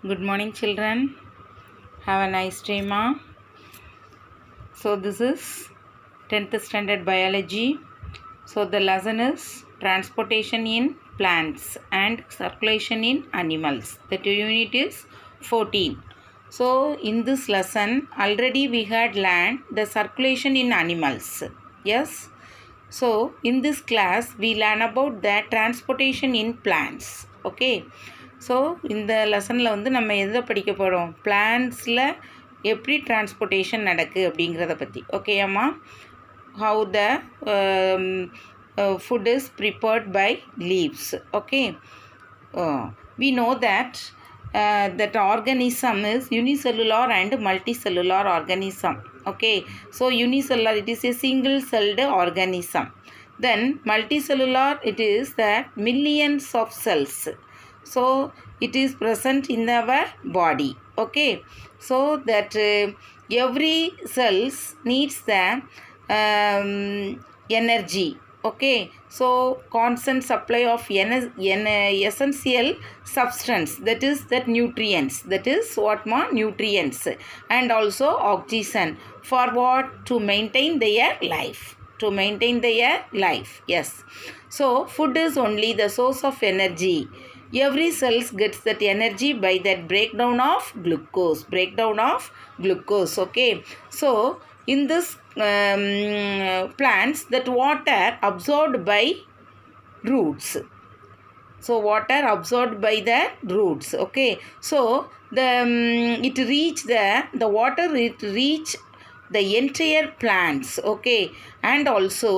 Good morning, children. Have a nice day, ma. So this is 10th standard biology. So the lesson is transportation in plants and circulation in animals. The unit is 14. So in this lesson already we had learned the circulation in animals. Yes. So in this class we learn about the transportation in plants. Okay. So இந்த லெசனில் வந்து நம்ம எதை படிக்க போகிறோம், பிளான்ஸில் எப்படி transportation நடக்குது அப்படிங்கிறத பற்றி. ஓகேயாம்மா? How the food is prepared by leaves. Okay, we know that organism is unicellular and multicellular organism. Okay, so unicellular, it is a single celled organism. Then multicellular, it is that millions of cells. So it is present in our body. Okay, so that every cells needs the energy. Okay, so constant supply of essential substance, that is that nutrients, that is what more nutrients, and also oxygen. For what? To maintain their life, to maintain their life. Yes, so food is only the source of energy. Every cells gets that energy by that breakdown of glucose. Okay, so in this plants, that water absorbed by roots. So water absorbed by the roots. Okay, so the it reach the water, it reach the entire plants. Okay, and also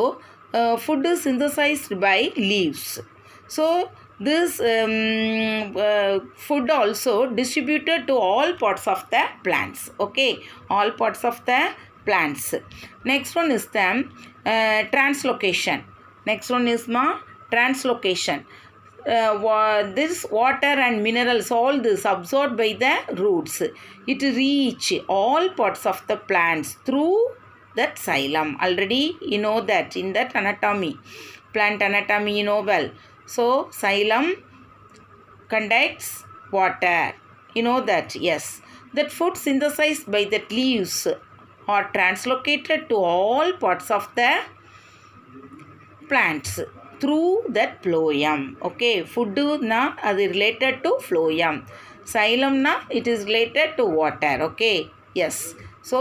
food is synthesized by leaves. So this food also distributed to all parts of the plants. Okay, all parts of the plants. Next one is the translocation. Next one is translocation. This water and minerals, all this absorbed by the roots, it reach all parts of the plants through that xylem. Already you know that in that anatomy, plant anatomy, you know well. So xylem conducts water, you know that. Yes, that food synthesized by that leaves are translocated to all parts of the plants through that phloem. Okay, food na adu related to phloem, xylem na it is related to water. Okay, yes, so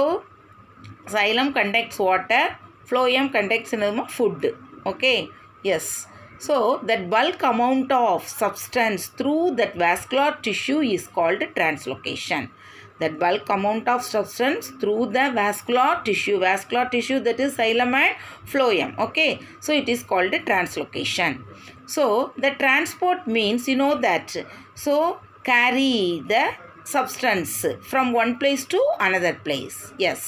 xylem conducts water, phloem conducts food. Okay, yes. So that bulk amount of substance through that vascular tissue is called translocation. That bulk amount of substance through the vascular tissue, that is xylem and phloem. Okay, so it is called translocation. So the transport means, you know that, so carry the substance from one place to another place. Yes,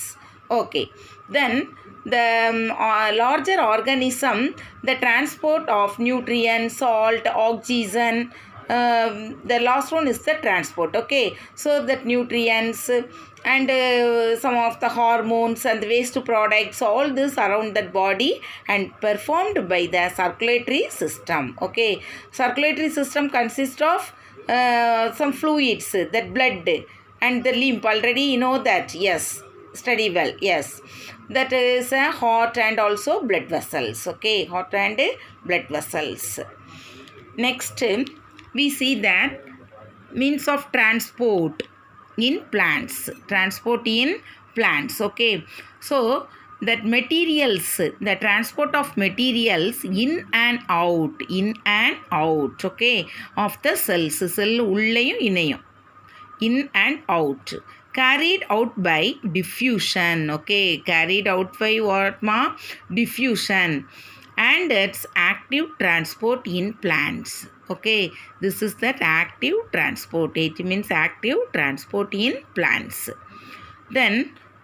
okay. Then the larger organism, the transport of nutrients, salt, oxygen, the last one is the transport. Okay, so that nutrients and some of the hormones and the waste products, all this around that body and performed by the circulatory system. Okay, circulatory system consists of some fluids, that blood and the lymph. Already you know that. Yes, study well. Yes, that is heart and also blood vessels. Okay, heart and blood vessels. Next, we see that means of transport in plants. Okay, so that materials, the transport of materials in and out. Okay, of the cells, cell உள்ளேயும் இணையும், in and out, carried out by diffusion. Okay, carried out by what ma? Diffusion. And it's active transport in plants. Okay, this is that active transport. It means active transport in plants. Then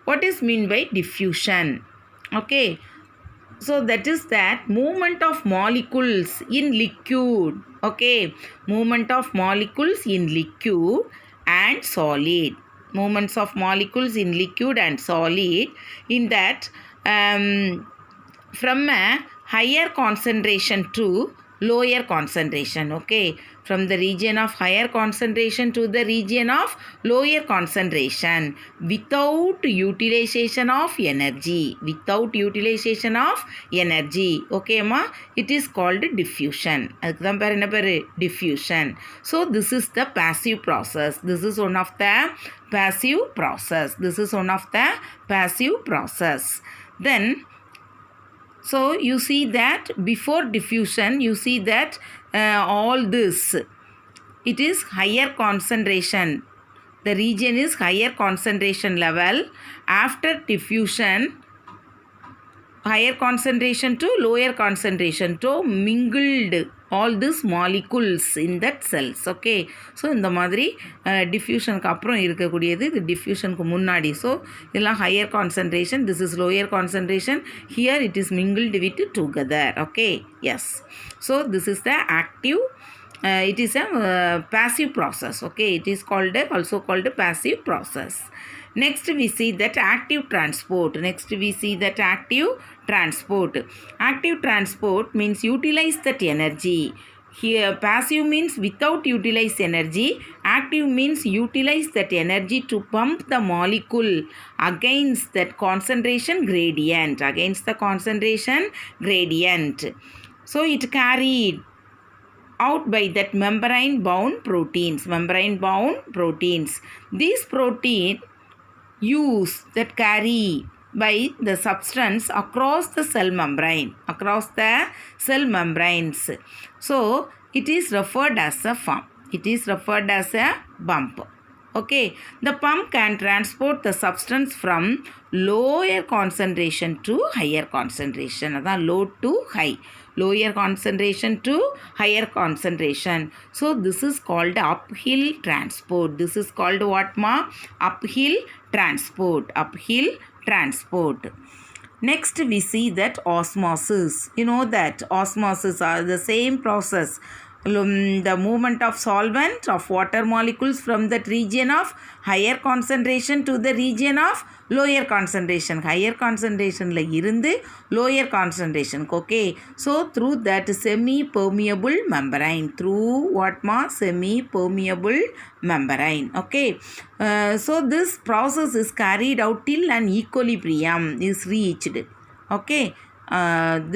what is mean by diffusion? Okay, so that is that movement of molecules in liquid. Okay, movement of molecules in liquid and solid. Movements of molecules in liquid and solid, in that from a higher concentration to lower concentration. Okay, from the region of higher concentration to the region of lower concentration without utilization of energy. Without utilization of energy. Okay, ma? It is called diffusion. Diffusion. So, this is the passive process. This is one of the passive process. This is one of the passive process. Then, so you see that before diffusion, you see that all this, it is higher concentration. The region is higher concentration level. After diffusion, higher concentration to lower concentration to mingled all these molecules in that cells. Okay, so இந்த மாதிரி diffusionக்கு அப்புறம் இருக்கக்கூடியது இது diffusionக்கு முன்னாடி. So இதெல்லாம் higher concentration, this is lower concentration, here it is mingled with together. Okay, yes, so this is the active, it is a passive process. Okay, it is called also called passive process. Next we see that active transport. Next we see that active transport. Active transport means utilize that energy. Here passive means without utilize energy. Active means utilize that energy to pump the molecule against that concentration gradient. Against the concentration gradient. So it carried out by that membrane bound proteins. Membrane bound proteins. These protein use that carry by the substance across the cell membrane, across the cell membranes. So it is referred as a pump. It is referred as a pump. Okay, the pump can transport the substance from lower concentration to higher concentration. That low to high, lower concentration to higher concentration. So this is called uphill transport. This is called what, ma? Uphill transport. Uphill transport. Next we see that osmosis. You know that osmosis are the same process. The movement of solvent of water molecules from that region of higher concentration to the region of lower concentration. Higher concentration la irundu lower concentration. Okay, so through that semi-permeable membrane. Through what, ma? Semi-permeable membrane. Okay, so this process is carried out till an equilibrium is reached. Okay,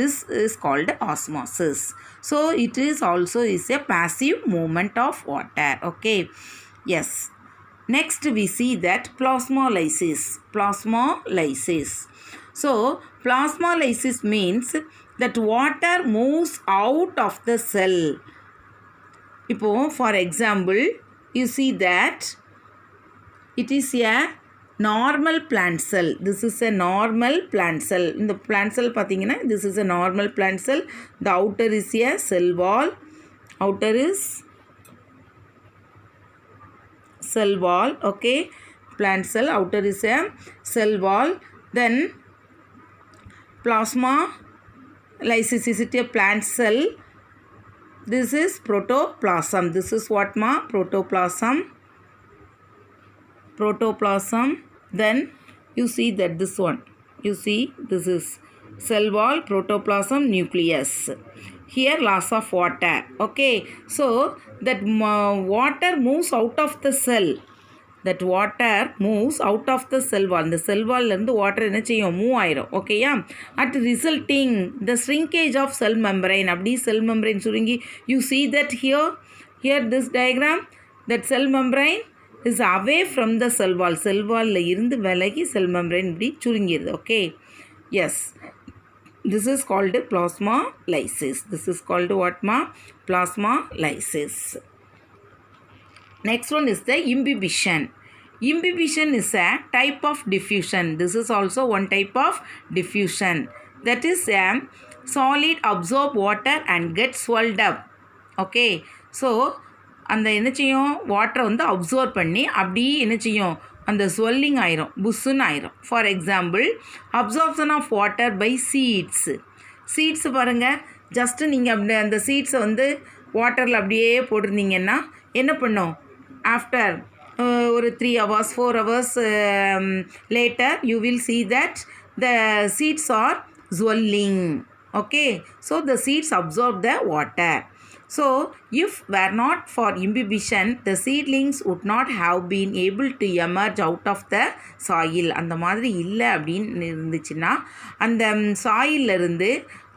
this is called osmosis. So it is also is a passive movement of water. Okay, yes. Next we see that plasmolysis. Plasmolysis. So plasmolysis means that water moves out of the cell. இப்போ for example you see that it is a normal plant cell. This is a normal plant cell. In the plant cell pathina, this is a normal plant cell. The outer is a cell wall. Outer is cell wall. Okay, plant cell. Outer is a cell wall. Then plasmolysis is it a plant cell? This is protoplasm. This is what, ma? Protoplasm. Protoplasm. Then you see that this one, you see this is cell wall, protoplasm, nucleus. Here loss of water. Okay, so that water moves out of the cell. That water moves out of the cell wall. The cell wall and the water என்ன செய்யும், move ஆயிரும். ஓகேயா? At resulting the shrinkage of cell membrane. அப்படி cell membrane சுருங்கி, you see that here this diagram, that cell membrane is away from the cell wall. Cell wall la irundhu velagi cell membrane இப்படி சுருங்கிருது. Okay, yes, this is called plasmolysis. This is called what, ma? Plasmolysis. Next one is the imbibition. Imbibition is a type of diffusion. This is also one type of diffusion. That is a solid absorb water and get swelled up. Okay, so அந்த என்ன செய்யும், வாட்டரை வந்து observe பண்ணி அப்படியே என்ன செய்யும், அந்த ஸ்வெல்லிங் ஆயிரும், புஷ்ஷுன்னு ஆயிரும். For example absorption of water by seeds. Seeds பாருங்கள், ஜஸ்ட்டு நீங்கள் அப்படி அந்த சீட்ஸை வந்து வாட்டரில் அப்படியே போட்டிருந்தீங்கன்னா என்ன பண்ணும், ஆஃப்டர் ஒரு 3 hours 4 hours later you will see that the seeds are swelling. Okay, so the seeds absorb the water. So if were not for imbibition, the seedlings would not have been able to emerge out of the soil. அந்த மாதிரி இல்லை அப்படின்னு இருந்துச்சுன்னா அந்த சாயிலிருந்து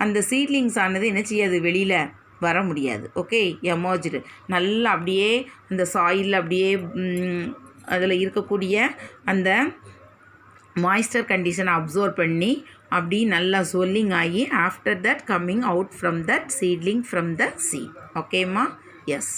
அந்த seedlings ஆனது என்ன செய்யாது, வெளியில் வர முடியாது. ஓகே, எமர்ஜ்டு நல்லா அப்படியே அந்த சாயில் அப்படியே அதில் இருக்கக்கூடிய அந்த மாய்ஸ்டர் கண்டிஷனை அப்சர்வ் பண்ணி அப்படி நல்லா ஸ்வெல்லிங் ஆகி after that coming out from that seedling from the seed. ஓகேம்மா? எஸ்.